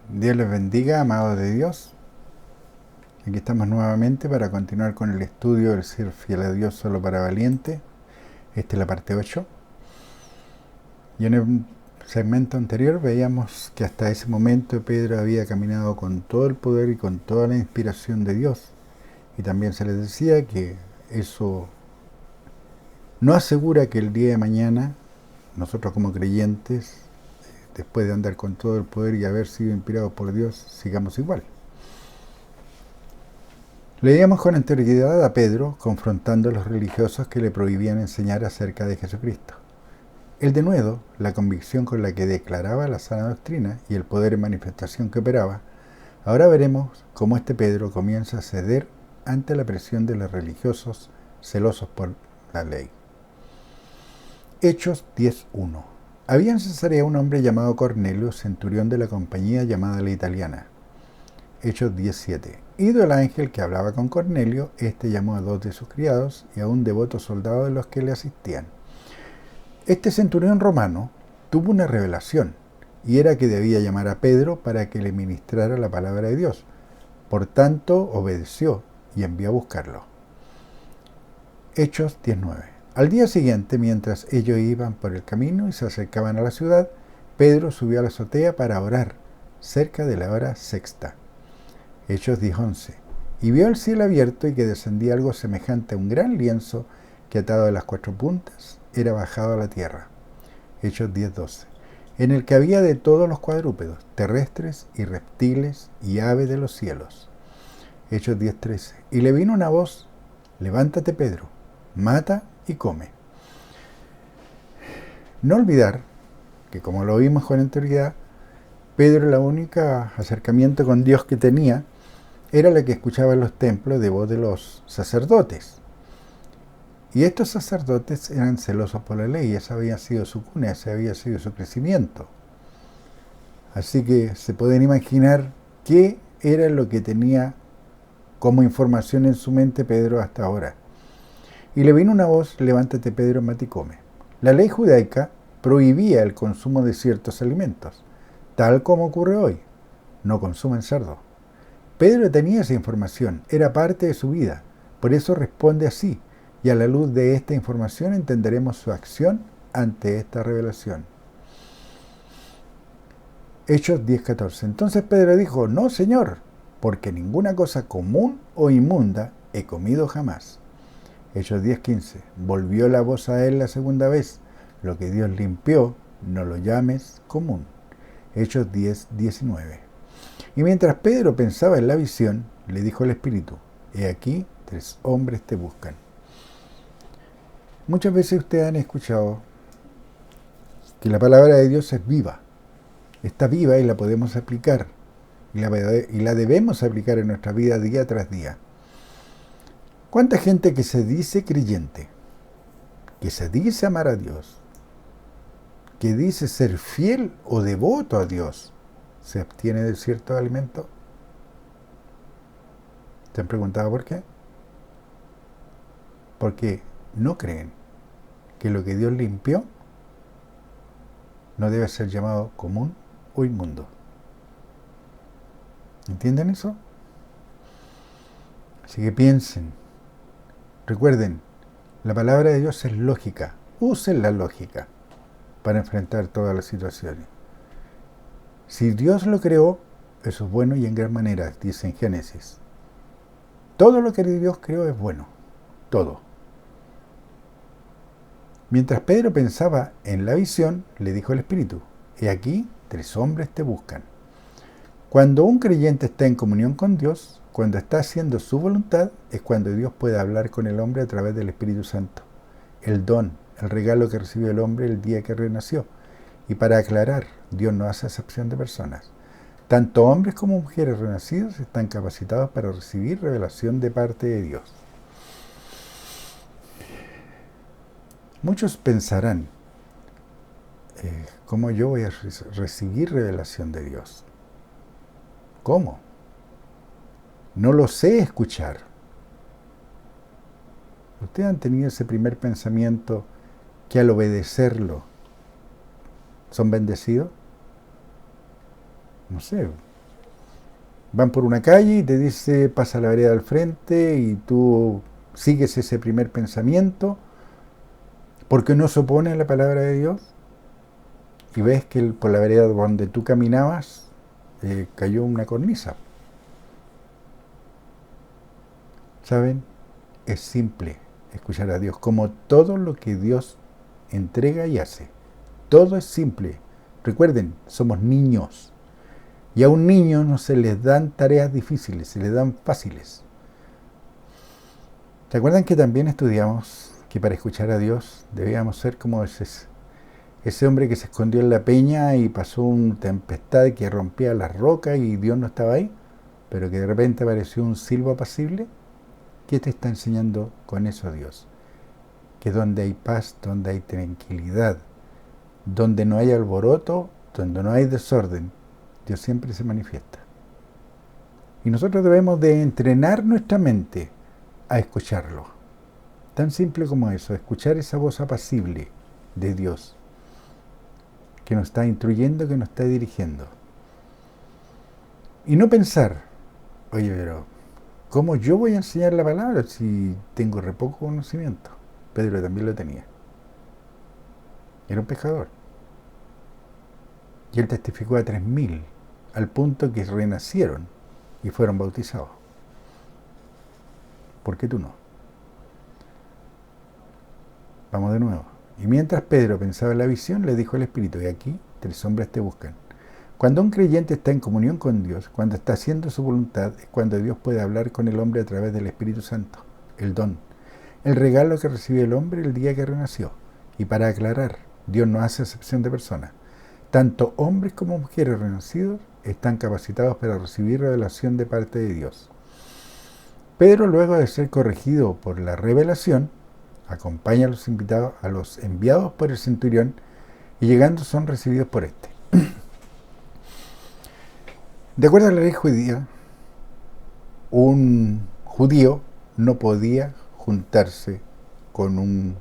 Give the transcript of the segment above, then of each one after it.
Dios les bendiga, amados de Dios. Aquí estamos nuevamente para continuar con el estudio del ser fiel a Dios solo para valientes. Esta es la parte 8. Y en el segmento anterior veíamos que hasta ese momento Pedro había caminado con todo el poder y con toda la inspiración de Dios. Y también se les decía que eso no asegura que el día de mañana nosotros como creyentes, después de andar con todo el poder y haber sido inspirados por Dios, sigamos igual. Leíamos con anterioridad a Pedro confrontando a los religiosos que le prohibían enseñar acerca de Jesucristo. El denuedo, la convicción con la que declaraba la sana doctrina y el poder en manifestación que operaba, ahora veremos cómo este Pedro comienza a ceder ante la presión de los religiosos celosos por la ley. Hechos 10:1. Había en Cesarea un hombre llamado Cornelio, centurión de la compañía llamada la Italiana. Hechos 17. Ido el ángel que hablaba con Cornelio, este llamó a 2 de sus criados y a un devoto soldado de los que le asistían. Este centurión romano tuvo una revelación, y era que debía llamar a Pedro para que le ministrara la palabra de Dios. Por tanto, obedeció y envió a buscarlo. Hechos 19. Al día siguiente, mientras ellos iban por el camino y se acercaban a la ciudad, Pedro subió a la azotea para orar, cerca de la hora sexta. Hechos 10:11. Y vio el cielo abierto y que descendía algo semejante a un gran lienzo que atado de las 4 puntas era bajado a la tierra. Hechos 10:12. En el que había de todos los cuadrúpedos, terrestres y reptiles y aves de los cielos. Hechos 10:13. Y le vino una voz: levántate, Pedro, mata y come. No olvidar que, como lo vimos con anterioridad, Pedro, el único acercamiento con Dios que tenía era la que escuchaba en los templos de voz de los sacerdotes. Y estos sacerdotes eran celosos por la ley, esa había sido su cuna, ese había sido su crecimiento. Así que se pueden imaginar qué era lo que tenía como información en su mente Pedro hasta ahora. Y le vino una voz: levántate, Pedro, mata y come. La ley judaica prohibía el consumo de ciertos alimentos, tal como ocurre hoy. No consumen cerdo. Pedro tenía esa información, era parte de su vida, por eso responde así, y a la luz de esta información entenderemos su acción ante esta revelación. Hechos 10:14. Entonces Pedro dijo: no, Señor, porque ninguna cosa común o inmunda he comido jamás. Hechos 10:15. Volvió la voz a él la segunda vez: lo que Dios limpió, no lo llames común. Hechos 10:19. Y mientras Pedro pensaba en la visión, le dijo el Espíritu: he aquí, 3 hombres te buscan. Muchas veces ustedes han escuchado que la palabra de Dios es viva. Está viva y la podemos aplicar. Y la debemos aplicar en nuestra vida día tras día. ¿Cuánta gente que se dice creyente, que se dice amar a Dios, que dice ser fiel o devoto a Dios, se abstiene de ciertos alimentos? ¿Se han preguntado por qué? Porque no creen que lo que Dios limpió no debe ser llamado común o inmundo. ¿Entienden eso? Así que piensen, recuerden, la palabra de Dios es lógica. Usen la lógica para enfrentar todas las situaciones. Si Dios lo creó, eso es bueno y en gran manera, dice en Génesis. Todo lo que Dios creó es bueno, todo. Mientras Pedro pensaba en la visión, le dijo el Espíritu: he aquí, 3 hombres te buscan. Cuando un creyente está en comunión con Dios, cuando está haciendo su voluntad, es cuando Dios puede hablar con el hombre a través del Espíritu Santo. El don, el regalo que recibió el hombre el día que renació. Y para aclarar, Dios no hace acepción de personas. Tanto hombres como mujeres renacidos están capacitados para recibir revelación de parte de Dios. Muchos pensarán: ¿cómo yo voy a recibir revelación de Dios? ¿Cómo? No lo sé escuchar. ¿Ustedes han tenido ese primer pensamiento que al obedecerlo son bendecidos? No sé, Van por una calle y te dice pasa la vereda al frente y tú sigues ese primer pensamiento porque no se opone a la palabra de Dios y ves que por la vereda donde tú caminabas cayó una cornisa. ¿Saben? Es simple escuchar a Dios, como todo lo que Dios entrega y hace. Todo es simple. Recuerden, somos niños. Y a un niño no se les dan tareas difíciles, se les dan fáciles. ¿Se acuerdan que también estudiamos que para escuchar a Dios debíamos ser como ese hombre que se escondió en la peña y pasó una tempestad que rompía las rocas y Dios no estaba ahí, pero que de repente apareció un silbo apacible? ¿Qué te está enseñando con eso Dios? Que donde hay paz, donde hay tranquilidad, donde no hay alboroto, donde no hay desorden, Dios siempre se manifiesta. Y nosotros debemos de entrenar nuestra mente a escucharlo. Tan simple como eso, escuchar esa voz apacible de Dios, que nos está instruyendo, que nos está dirigiendo. Y no pensar, oye, pero ¿cómo yo voy a enseñar la palabra si tengo re poco conocimiento? Pedro también lo tenía. Era un pescador. Y él testificó a 3000, al punto que renacieron y fueron bautizados. ¿Por qué tú no? Vamos de nuevo. Y mientras Pedro pensaba en la visión, le dijo el Espíritu, y aquí 3 hombres te buscan. Cuando un creyente está en comunión con Dios, cuando está haciendo su voluntad, es cuando Dios puede hablar con el hombre a través del Espíritu Santo, el don, el regalo que recibe el hombre el día que renació. Y para aclarar, Dios no hace excepción de personas. Tanto hombres como mujeres renacidos están capacitados para recibir revelación de parte de Dios. Pedro, luego de ser corregido por la revelación, acompaña a los invitados, a los enviados por el centurión, y llegando son recibidos por este. De acuerdo a la ley judía, un judío no podía juntarse con un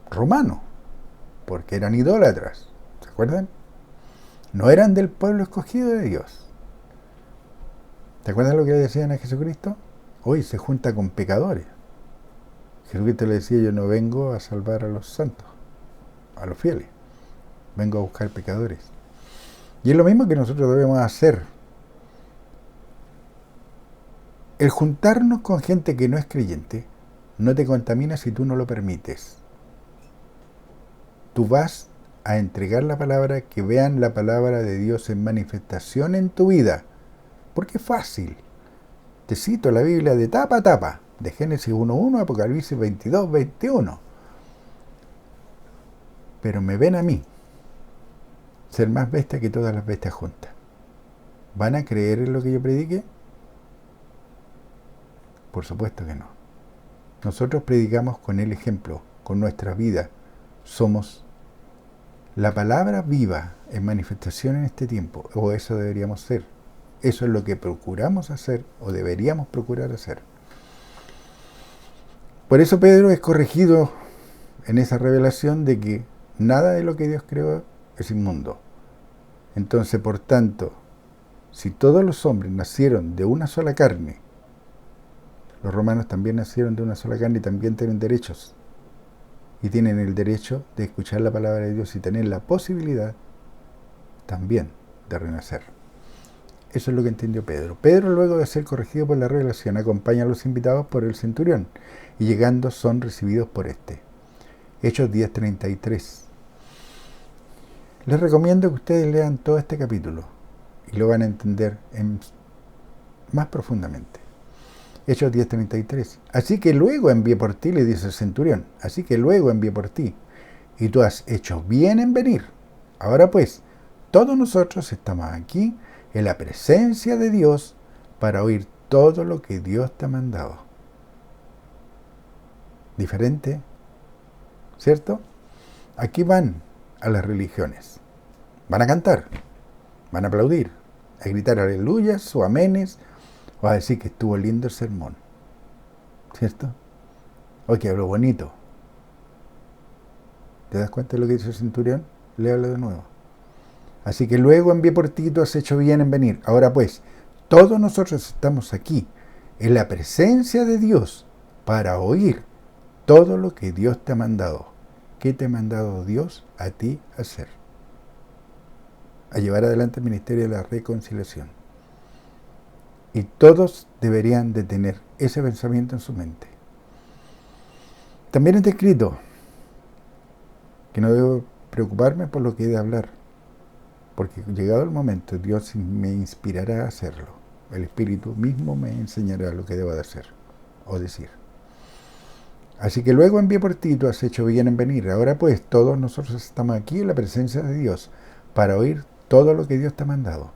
romano, porque eran idólatras. ¿Se acuerdan? No eran del pueblo escogido de Dios. ¿Te acuerdas lo que le decían a Jesucristo? Hoy se junta con pecadores. Jesucristo le decía, yo no vengo a salvar a los santos, a los fieles. Vengo a buscar pecadores. Y es lo mismo que nosotros debemos hacer. El juntarnos con gente que no es creyente no te contamina si tú no lo permites. Tú vas a entregar la palabra, que vean la palabra de Dios en manifestación en tu vida. Porque es fácil. Te cito la Biblia de tapa a tapa, de Génesis 1:1 a Apocalipsis 22:21. Pero me ven a mí, ser más bestia que todas las bestias juntas. ¿Van a creer en lo que yo predique? Por supuesto que no. Nosotros predicamos con el ejemplo, con nuestra vida. Somos la palabra viva en manifestación en este tiempo, o eso deberíamos ser. Eso es lo que procuramos hacer, o deberíamos procurar hacer. Por eso Pedro es corregido en esa revelación de que nada de lo que Dios creó es inmundo. Entonces, por tanto, si todos los hombres nacieron de una sola carne, los romanos también nacieron de una sola carne y también tienen derechos. Y tienen el derecho de escuchar la palabra de Dios y tener la posibilidad también de renacer. Eso es lo que entendió Pedro. Pedro, luego de ser corregido por la revelación, acompaña a los invitados por el centurión, y llegando son recibidos por este. Hechos 10:33. Les recomiendo que ustedes lean todo este capítulo y lo van a entender más profundamente. Hechos 10:33. Así que luego envié por ti, le dice el centurión, así que luego envié por ti, y tú has hecho bien en venir. Ahora pues, todos nosotros estamos aquí en la presencia de Dios para oír todo lo que Dios te ha mandado. Diferente, ¿cierto? Aquí van a las religiones. Van a cantar, van a aplaudir, a gritar aleluyas o amenes, o a decir que estuvo lindo el sermón. ¿Cierto? O que habló bonito. ¿Te das cuenta de lo que dice el centurión? Léalo de nuevo. Así que luego envié por ti, tú has hecho bien en venir. Ahora pues, todos nosotros estamos aquí, en la presencia de Dios, para oír todo lo que Dios te ha mandado. ¿Qué te ha mandado Dios a ti a hacer? A llevar adelante el ministerio de la reconciliación. Y todos deberían de tener ese pensamiento en su mente. También está escrito que no debo preocuparme por lo que he de hablar, porque llegado el momento Dios me inspirará a hacerlo. El Espíritu mismo me enseñará lo que debo de hacer o decir. Así que luego envié por ti, tú has hecho bien en venir. Ahora pues todos nosotros estamos aquí en la presencia de Dios para oír todo lo que Dios te ha mandado.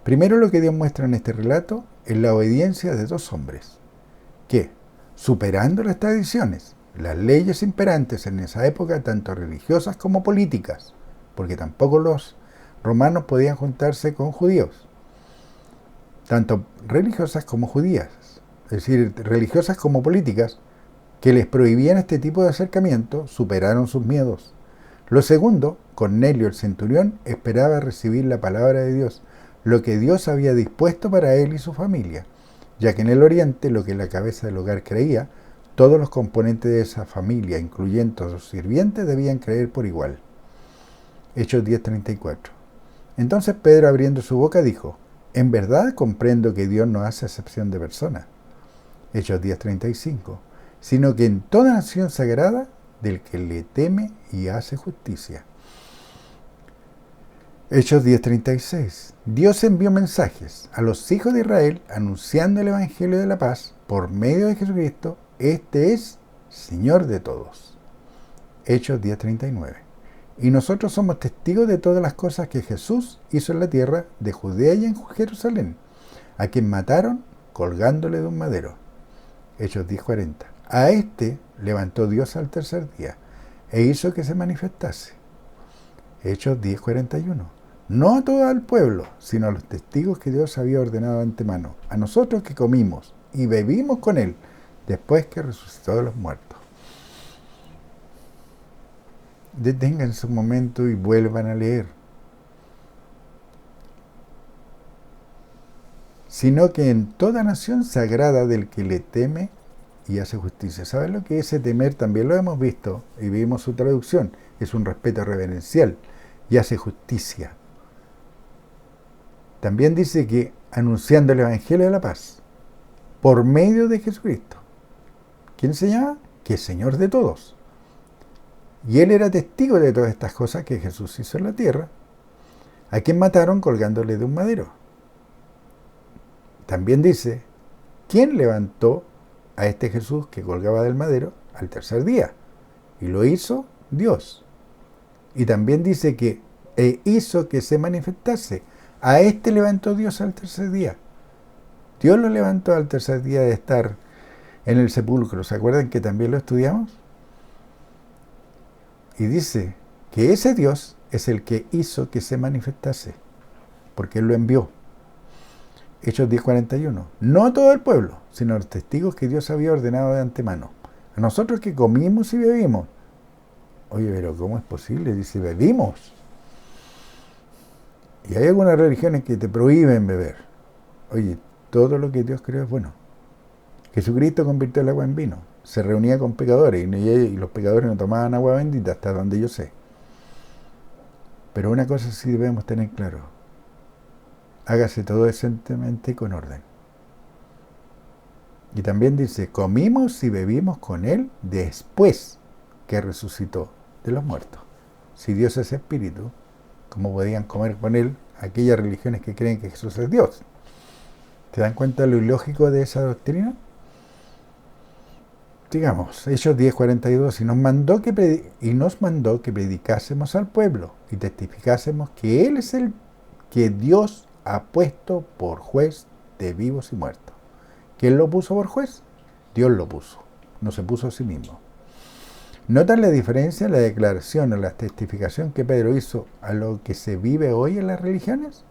Primero lo que Dios muestra en este relato es la obediencia de dos hombres, que, superando las tradiciones, las leyes imperantes en esa época, tanto religiosas como políticas, porque tampoco los romanos podían juntarse con judíos, tanto religiosas como judías, es decir, religiosas como políticas, que les prohibían este tipo de acercamiento, superaron sus miedos. Lo segundo, Cornelio el centurión esperaba recibir la palabra de Dios, lo que Dios había dispuesto para él y su familia, ya que en el oriente, lo que la cabeza del hogar creía, todos los componentes de esa familia, incluyendo a sus sirvientes, debían creer por igual. Hechos 10:34. Entonces Pedro, abriendo su boca, dijo: en verdad comprendo que Dios no hace acepción de personas. Hechos 10:35. Sino que en toda nación sagrada, del que le teme y hace justicia. Hechos 10:36. Dios envió mensajes a los hijos de Israel anunciando el Evangelio de la paz por medio de Jesucristo. Este es Señor de todos. Hechos 10:39. Y nosotros somos testigos de todas las cosas que Jesús hizo en la tierra de Judea y en Jerusalén, a quien mataron colgándole de un madero. Hechos 10:40. A este levantó Dios al tercer día e hizo que se manifestase. Hechos 10:41. No a todo el pueblo, sino a los testigos que Dios había ordenado de antemano, a nosotros que comimos y bebimos con él después que resucitó de los muertos. Deténganse un momento y vuelvan a leer. Sino que en toda nación se agrada del que le teme y hace justicia. ¿Saben lo que es ese temer? También lo hemos visto y vimos su traducción. Es un respeto reverencial y hace justicia. También dice que anunciando el Evangelio de la paz por medio de Jesucristo. ¿Quién se llama? Que es Señor de todos. Y él era testigo de todas estas cosas que Jesús hizo en la tierra, a quien mataron colgándole de un madero. También dice, ¿quién levantó a este Jesús que colgaba del madero al tercer día? Y lo hizo Dios. Y también dice que hizo que se manifestase. A este levantó Dios al tercer día. Dios lo levantó al tercer día de estar en el sepulcro. ¿Se acuerdan que también lo estudiamos? Y dice que ese Dios es el que hizo que se manifestase, porque Él lo envió. Hechos 10:41. No a todo el pueblo, sino a los testigos que Dios había ordenado de antemano. A nosotros que comimos y bebimos. Oye, pero ¿cómo es posible? Dice, bebimos. Y hay algunas religiones que te prohíben beber. Oye, todo lo que Dios creó es bueno. Jesucristo convirtió el agua en vino. Se reunía con pecadores y los pecadores no tomaban agua bendita, hasta donde yo sé. Pero una cosa sí debemos tener claro: hágase todo decentemente y con orden. Y también dice, comimos y bebimos con él después que resucitó de los muertos. Si Dios es espíritu, ¿cómo podían comer con él aquellas religiones que creen que Jesús es Dios? ¿Se dan cuenta de lo ilógico de esa doctrina? Digamos, Hechos 10:42, y nos mandó que predicásemos al pueblo y testificásemos que Él es el que Dios ha puesto por juez de vivos y muertos. ¿Quién lo puso por juez? Dios lo puso, no se puso a sí mismo. ¿Notan la diferencia en la declaración o la testificación que Pedro hizo a lo que se vive hoy en las religiones?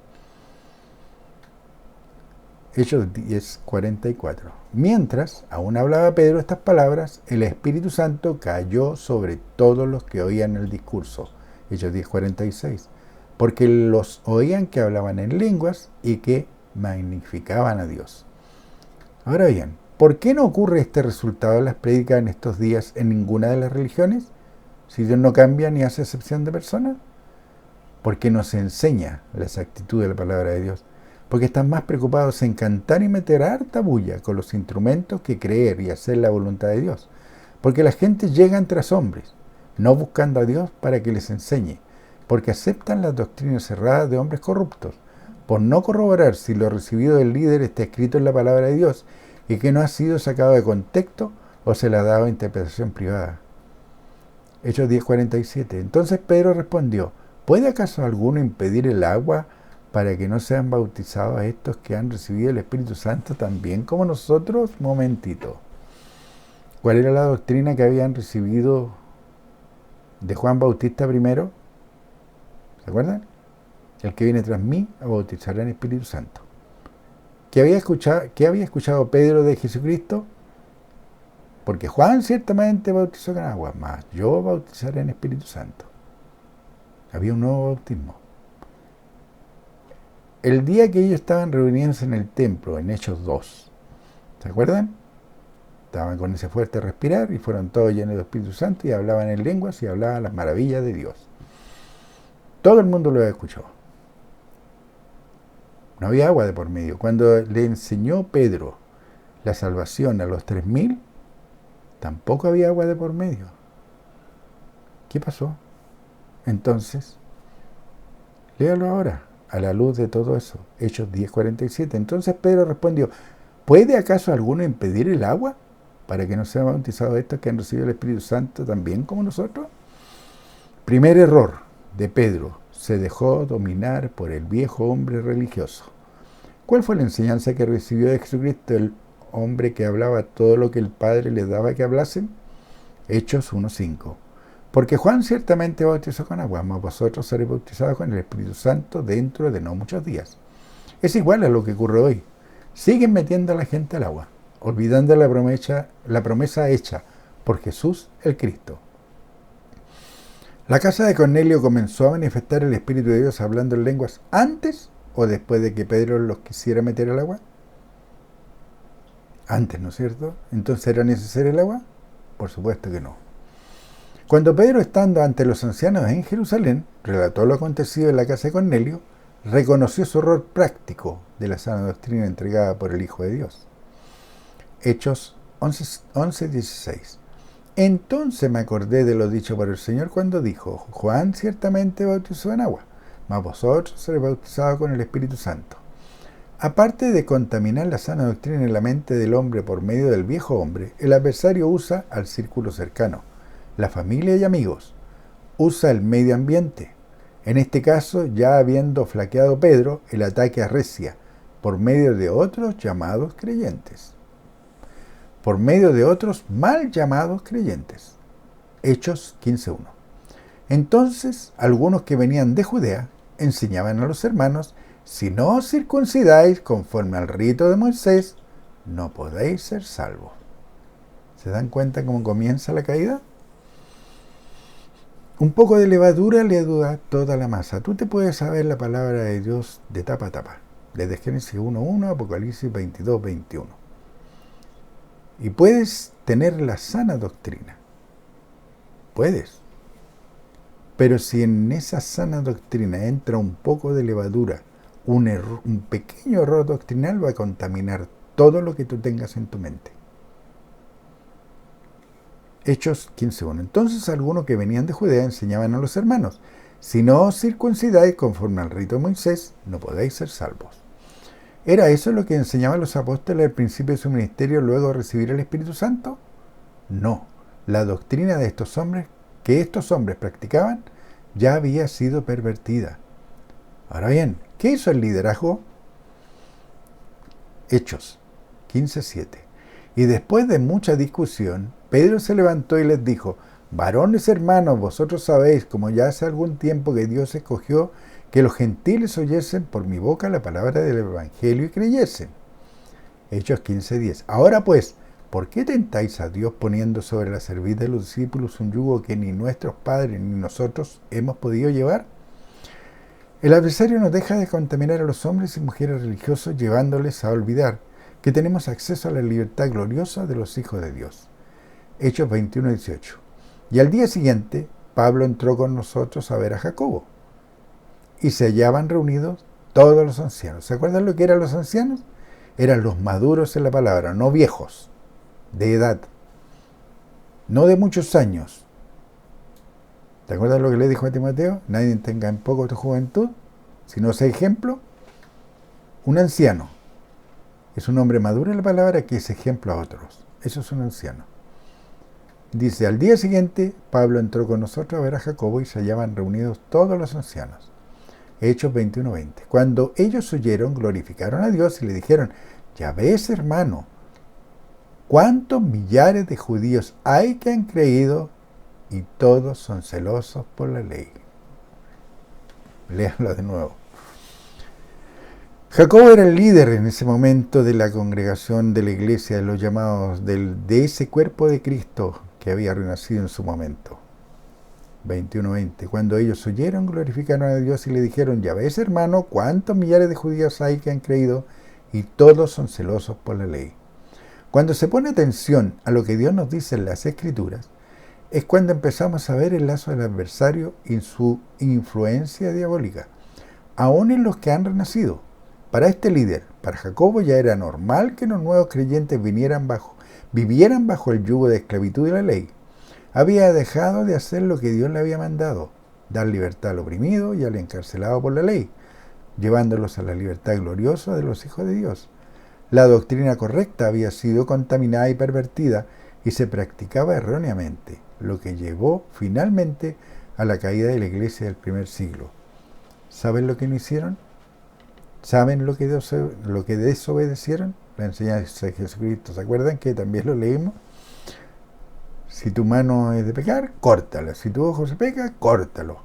Hechos 10:44. Mientras aún hablaba Pedro estas palabras, el Espíritu Santo cayó sobre todos los que oían el discurso. Hechos 10:46. Porque los oían que hablaban en lenguas y que magnificaban a Dios. Ahora bien, ¿por qué no ocurre este resultado en las prédicas en estos días en ninguna de las religiones? Si Dios no cambia ni hace excepción de personas. Porque nos enseña la exactitud de la palabra de Dios. Porque están más preocupados en cantar y meter harta bulla con los instrumentos que creer y hacer la voluntad de Dios. Porque la gente llega tras hombres, no buscando a Dios para que les enseñe. Porque aceptan las doctrinas erradas de hombres corruptos, por no corroborar si lo recibido del líder está escrito en la palabra de Dios y que no ha sido sacado de contexto o se le ha dado interpretación privada. Hechos 10:47. Entonces Pedro respondió: ¿puede acaso alguno impedir el agua para que no sean bautizados estos que han recibido el Espíritu Santo también como nosotros? Momentito. ¿Cuál era la doctrina que habían recibido de Juan Bautista primero? ¿Se acuerdan? El que viene tras mí a bautizar en Espíritu Santo. ¿Qué había escuchado Pedro de Jesucristo? Porque Juan ciertamente bautizó con agua, mas yo bautizaré en Espíritu Santo. Había un nuevo bautismo. El día que ellos estaban reunidos en el templo, en Hechos 2, ¿se acuerdan? Estaban con ese fuerte respirar y fueron todos llenos del Espíritu Santo y hablaban en lenguas y hablaban las maravillas de Dios. Todo el mundo lo escuchó. No había agua de por medio. Cuando le enseñó Pedro la salvación a los 3.000, tampoco había agua de por medio. ¿Qué pasó? Entonces, léalo ahora, a la luz de todo eso. Hechos 10:47. Entonces Pedro respondió: ¿puede acaso alguno impedir el agua para que no sean bautizados estos que han recibido el Espíritu Santo también como nosotros? Primer error de Pedro: se dejó dominar por el viejo hombre religioso. ¿Cuál fue la enseñanza que recibió de Jesucristo, el hombre que hablaba todo lo que el Padre le daba que hablasen? Hechos 1:5. Porque Juan ciertamente bautizó con agua, mas vosotros seréis bautizados con el Espíritu Santo dentro de no muchos días. Es igual a lo que ocurre hoy. Siguen metiendo a la gente al agua, olvidando la promesa hecha por Jesús el Cristo. ¿La casa de Cornelio comenzó a manifestar el Espíritu de Dios hablando en lenguas antes o después de que Pedro los quisiera meter al agua? Antes, ¿no es cierto? ¿Entonces era necesario el agua? Por supuesto que no. Cuando Pedro, estando ante los ancianos en Jerusalén, relató lo acontecido en la casa de Cornelio, reconoció su error práctico de la sana doctrina entregada por el Hijo de Dios. Hechos 11:16. Entonces me acordé de lo dicho por el Señor cuando dijo: Juan ciertamente bautizó en agua, mas vosotros seréis bautizados con el Espíritu Santo. Aparte de contaminar la sana doctrina en la mente del hombre por medio del viejo hombre, el adversario usa al círculo cercano, la familia y amigos, usa el medio ambiente. En este caso, ya habiendo flaqueado Pedro, el ataque arrecia por medio de otros llamados creyentes. Por medio de otros mal llamados creyentes. Hechos 15:1. Entonces, algunos que venían de Judea enseñaban a los hermanos: si no os circuncidáis conforme al rito de Moisés, no podéis ser salvos. ¿Se dan cuenta cómo comienza la caída? Un poco de levadura le ayuda toda la masa. Tú te puedes saber la palabra de Dios de tapa a tapa, desde Génesis 1:1 a Apocalipsis 22:21. Y puedes tener la sana doctrina. Puedes. Pero si en esa sana doctrina entra un poco de levadura, un pequeño error doctrinal va a contaminar todo lo que tú tengas en tu mente. Hechos 15:1. Entonces algunos que venían de Judea enseñaban a los hermanos: si no os circuncidáis conforme al rito de Moisés, no podéis ser salvos. ¿Era eso lo que enseñaban los apóstoles al principio de su ministerio luego de recibir el Espíritu Santo? No. La doctrina de estos hombres practicaban ya había sido pervertida. Ahora bien, ¿qué hizo el liderazgo? Hechos 15:7. Y después de mucha discusión, Pedro se levantó y les dijo: varones hermanos, vosotros sabéis, como ya hace algún tiempo, que Dios escogió que los gentiles oyesen por mi boca la palabra del Evangelio y creyesen. Hechos 15:10. Ahora pues, ¿por qué tentáis a Dios poniendo sobre la cerviz de los discípulos un yugo que ni nuestros padres ni nosotros hemos podido llevar? El adversario no deja de contaminar a los hombres y mujeres religiosos, llevándoles a olvidar que tenemos acceso a la libertad gloriosa de los hijos de Dios. Hechos 21:18. Y al día siguiente, Pablo entró con nosotros a ver a Jacobo. Y se hallaban reunidos todos los ancianos. ¿Se acuerdan lo que eran los ancianos? Eran los maduros en la palabra, no viejos, de edad, no de muchos años. ¿Te acuerdas lo que le dijo a Timoteo? Nadie tenga en poco tu juventud, sino sea ejemplo. Un anciano es un hombre maduro en la palabra que es ejemplo a otros. Eso es un anciano. Dice, al día siguiente, Pablo entró con nosotros a ver a Jacobo y se hallaban reunidos todos los ancianos. Hechos 21:20. Cuando ellos oyeron, glorificaron a Dios y le dijeron, ya ves, hermano, cuántos millares de judíos hay que han creído y todos son celosos por la ley. Léanlo de nuevo. Jacobo era el líder en ese momento de la congregación de la iglesia, de los llamados, de ese cuerpo de Cristo que había renacido en su momento. 21:20. Cuando ellos oyeron, glorificaron a Dios y le dijeron, ya ves, hermano, cuántos millares de judíos hay que han creído y todos son celosos por la ley. Cuando se pone atención a lo que Dios nos dice en las Escrituras, es cuando empezamos a ver el lazo del adversario y su influencia diabólica, aún en los que han renacido. Para este líder, para Jacobo, ya era normal que los nuevos creyentes vivieran bajo el yugo de esclavitud de la ley. Había dejado de hacer lo que Dios le había mandado, dar libertad al oprimido y al encarcelado por la ley, llevándolos a la libertad gloriosa de los hijos de Dios. La doctrina correcta había sido contaminada y pervertida y se practicaba erróneamente, lo que llevó finalmente a la caída de la iglesia del primer siglo. ¿Saben lo que no hicieron? ¿Saben lo que desobedecieron? La enseñanza de Jesucristo. ¿Se acuerdan que también lo leímos? Si tu mano es de pecar, córtala. Si tu ojo se peca, córtalo.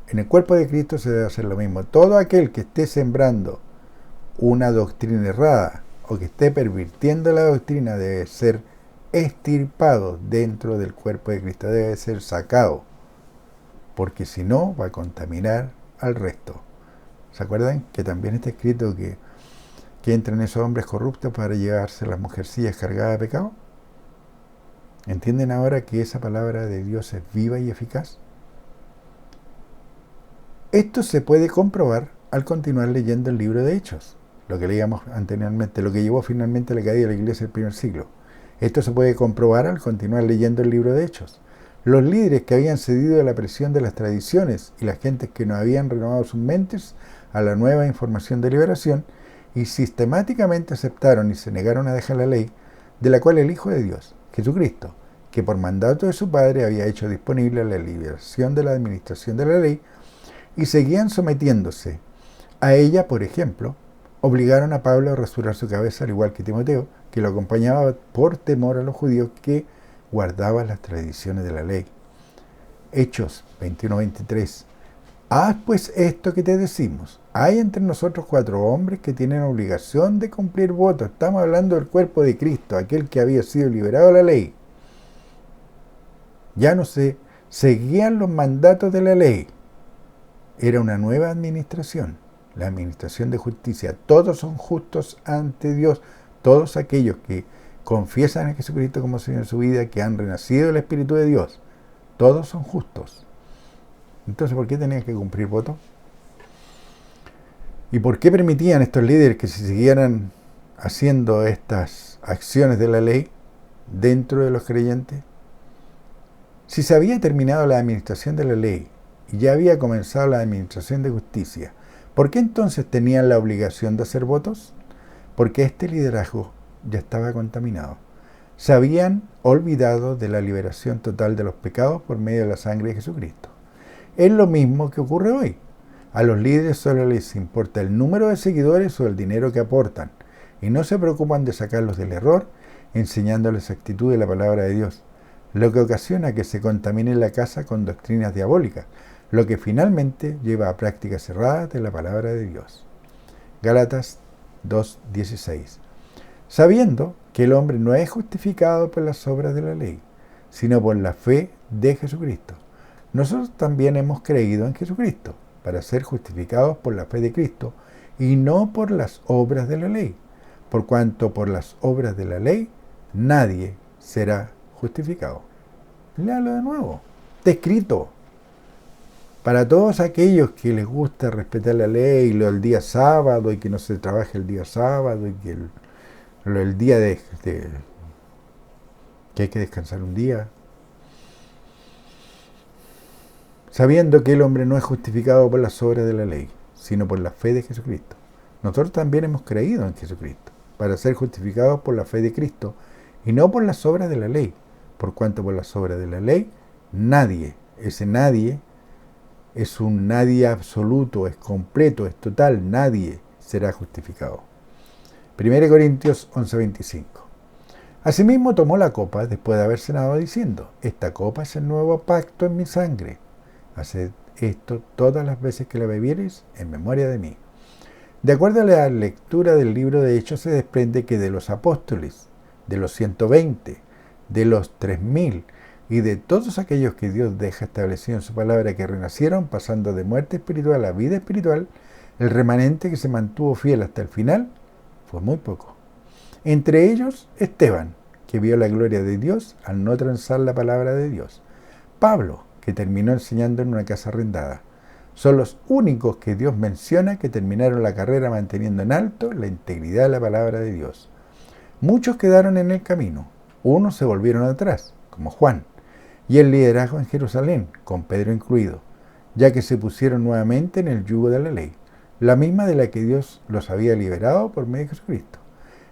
En el cuerpo de Cristo se debe hacer lo mismo. Todo aquel que esté sembrando una doctrina errada o que esté pervirtiendo la doctrina debe ser extirpado dentro del cuerpo de Cristo, debe ser sacado, porque si no va a contaminar al resto. ¿Se acuerdan que también está escrito que entran esos hombres corruptos para llevarse las mujercillas cargadas de pecado? ¿Entienden ahora que esa palabra de Dios es viva y eficaz? Esto se puede comprobar al continuar leyendo el libro de Hechos, lo que leíamos anteriormente, lo que llevó finalmente a la caída de la iglesia del primer siglo. Esto se puede comprobar al continuar leyendo el libro de Hechos. Los líderes que habían cedido a la presión de las tradiciones y las gentes que no habían renovado sus mentes a la nueva información de liberación y sistemáticamente aceptaron y se negaron a dejar la ley, de la cual el Hijo de Dios, Jesucristo, que por mandato de su Padre había hecho disponible la liberación de la administración de la ley, y seguían sometiéndose a ella. Por ejemplo, obligaron a Pablo a rasurar su cabeza, al igual que Timoteo, que lo acompañaba por temor a los judíos que guardaban las tradiciones de la ley. Hechos 21:23. Haz pues esto que te decimos. Hay entre nosotros 4 hombres que tienen obligación de cumplir votos. Estamos hablando del cuerpo de Cristo, aquel que había sido liberado de la ley. Ya no se seguían los mandatos de la ley. Era una nueva administración, la administración de justicia. Todos son justos ante Dios. Todos aquellos que confiesan a Jesucristo como Señor de su vida, que han renacido del Espíritu de Dios, todos son justos. Entonces, ¿por qué tenían que cumplir votos? ¿Y por qué permitían estos líderes que se siguieran haciendo estas acciones de la ley dentro de los creyentes? Si se había terminado la administración de la ley y ya había comenzado la administración de justicia, ¿por qué entonces tenían la obligación de hacer votos? Porque este liderazgo ya estaba contaminado. Se habían olvidado de la liberación total de los pecados por medio de la sangre de Jesucristo. Es lo mismo que ocurre hoy. A los líderes solo les importa el número de seguidores o el dinero que aportan, y no se preocupan de sacarlos del error, enseñándoles actitud de la palabra de Dios, lo que ocasiona que se contamine la casa con doctrinas diabólicas, lo que finalmente lleva a prácticas erradas de la palabra de Dios. Gálatas 2:16. Sabiendo que el hombre no es justificado por las obras de la ley, sino por la fe de Jesucristo. Nosotros también hemos creído en Jesucristo para ser justificados por la fe de Cristo, y no por las obras de la ley, por cuanto por las obras de la ley nadie será justificado. Léalo de nuevo. Está escrito. Para todos aquellos que les gusta respetar la ley, lo del día sábado, y que no se trabaje el día sábado, y que el día que hay que descansar un día, sabiendo que el hombre no es justificado por las obras de la ley, sino por la fe de Jesucristo. Nosotros también hemos creído en Jesucristo, para ser justificados por la fe de Cristo, y no por las obras de la ley, por cuanto por las obras de la ley, nadie, ese nadie, es un nadie absoluto, es completo, es total, nadie será justificado. 1 Corintios 11:25. Asimismo tomó la copa después de haber cenado diciendo: esta copa es el nuevo pacto en mi sangre. Haced esto todas las veces que la bebiereis en memoria de mí. De acuerdo a la lectura del libro de Hechos, se desprende que de los apóstoles, de los 120, de los 3000 y de todos aquellos que Dios deja establecido en su palabra que renacieron, pasando de muerte espiritual a vida espiritual, el remanente que se mantuvo fiel hasta el final fue muy poco. Entre ellos, Esteban, que vio la gloria de Dios al no transar la palabra de Dios. Pablo, que terminó enseñando en una casa arrendada. Son los únicos que Dios menciona que terminaron la carrera manteniendo en alto la integridad de la palabra de Dios. Muchos quedaron en el camino, unos se volvieron atrás, como Juan, y el liderazgo en Jerusalén, con Pedro incluido, ya que se pusieron nuevamente en el yugo de la ley, la misma de la que Dios los había liberado por medio de Jesucristo.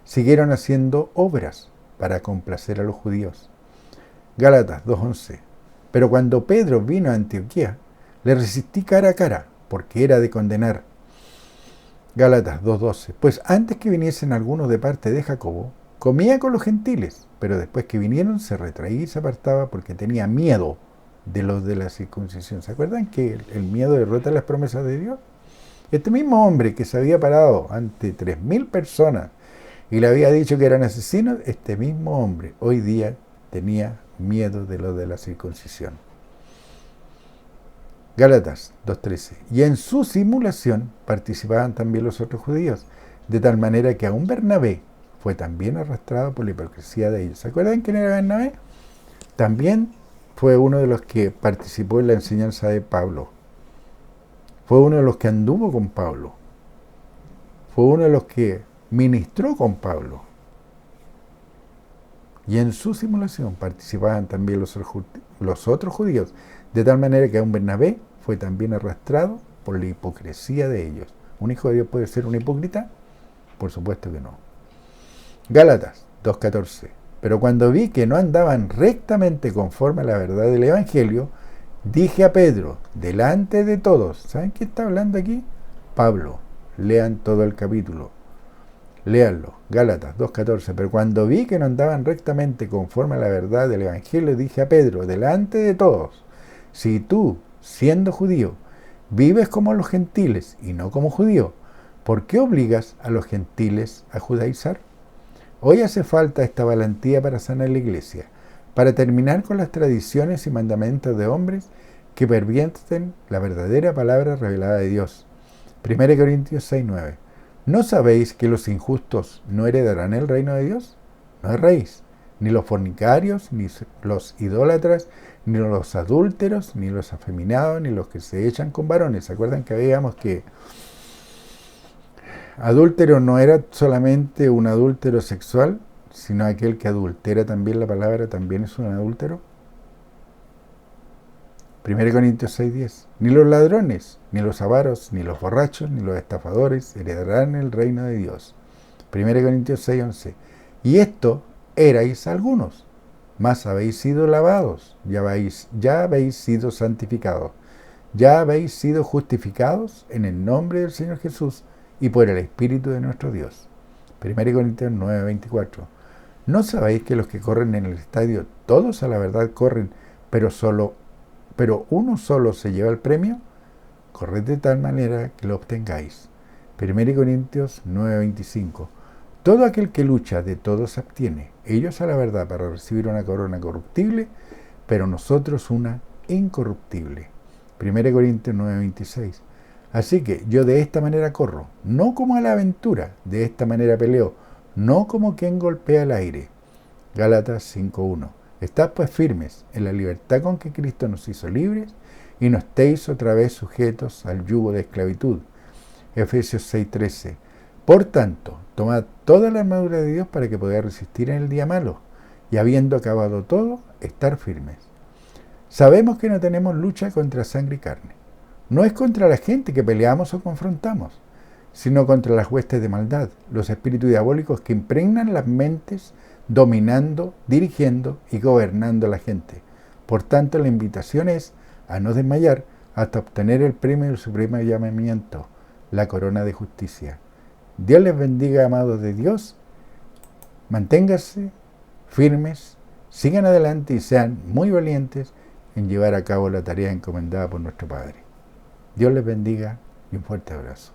Siguieron haciendo obras para complacer a los judíos. Gálatas 2:11. Pero cuando Pedro vino a Antioquía, le resistí cara a cara, porque era de condenar. Gálatas 2:12. Pues antes que viniesen algunos de parte de Jacobo, comía con los gentiles, pero después que vinieron se retraía y se apartaba porque tenía miedo de los de la circuncisión. ¿Se acuerdan que el miedo derrota las promesas de Dios? Este mismo hombre que se había parado ante 3000 personas y le había dicho que eran asesinos, este mismo hombre hoy día tenía miedo de lo de la circuncisión. Gálatas 2:13. Y en su simulación participaban también los otros judíos, de tal manera que aún Bernabé fue también arrastrado por la hipocresía de ellos. ¿Se acuerdan quién era Bernabé? También fue uno de los que participó en la enseñanza de Pablo. Fue uno de los que anduvo con Pablo. Fue uno de los que ministró con Pablo. Y en su simulación participaban también los otros judíos, de tal manera que aún Bernabé fue también arrastrado por la hipocresía de ellos. ¿Un hijo de Dios puede ser un hipócrita? Por supuesto que no. Gálatas 2:14. Pero cuando vi que no andaban rectamente conforme a la verdad del Evangelio, dije a Pedro, delante de todos, ¿saben quién está hablando aquí? Pablo. Lean todo el capítulo. Léanlo. Gálatas 2:14. Pero cuando vi que no andaban rectamente conforme a la verdad del Evangelio, dije a Pedro, delante de todos, si tú, siendo judío, vives como los gentiles y no como judío, ¿por qué obligas a los gentiles a judaizar? Hoy hace falta esta valentía para sanar la iglesia, para terminar con las tradiciones y mandamientos de hombres que pervierten la verdadera palabra revelada de Dios. 1 Corintios 6:9. ¿No sabéis que los injustos no heredarán el reino de Dios? No erréis, ni los fornicarios, ni los idólatras, ni los adúlteros, ni los afeminados, ni los que se echan con varones. ¿Se acuerdan que veíamos que adúltero no era solamente un adúltero sexual, sino aquel que adultera también la palabra, también es un adúltero? 1 Corintios 6:10. Ni los ladrones, ni los avaros, ni los borrachos, ni los estafadores heredarán el reino de Dios. 1 Corintios 6:11. Y esto erais algunos, mas habéis sido lavados, ya habéis sido santificados, ya habéis sido justificados en el nombre del Señor Jesús y por el Espíritu de nuestro Dios. 1 Corintios 9:24. ¿No sabéis que los que corren en el estadio, todos a la verdad corren, pero uno solo se lleva el premio? Corred de tal manera que lo obtengáis. 1 Corintios 9:25. Todo aquel que lucha de todo se abstiene, ellos a la verdad para recibir una corona corruptible, pero nosotros una incorruptible. 1 Corintios 9:26. Así que yo de esta manera corro, no como a la aventura, de esta manera peleo, no como quien golpea el aire. Gálatas 5:1. Estad pues firmes en la libertad con que Cristo nos hizo libres y no estéis otra vez sujetos al yugo de esclavitud. Efesios 6:13. Por tanto, tomad toda la armadura de Dios para que podáis resistir en el día malo y habiendo acabado todo, estar firmes. Sabemos que no tenemos lucha contra sangre y carne. No es contra la gente que peleamos o confrontamos, sino contra las huestes de maldad, los espíritus diabólicos que impregnan las mentes, dominando, dirigiendo y gobernando a la gente. Por tanto, la invitación es a no desmayar hasta obtener el premio del supremo llamamiento, la corona de justicia. Dios les bendiga, amados de Dios. Manténganse firmes, sigan adelante y sean muy valientes en llevar a cabo la tarea encomendada por nuestro Padre. Dios les bendiga y un fuerte abrazo.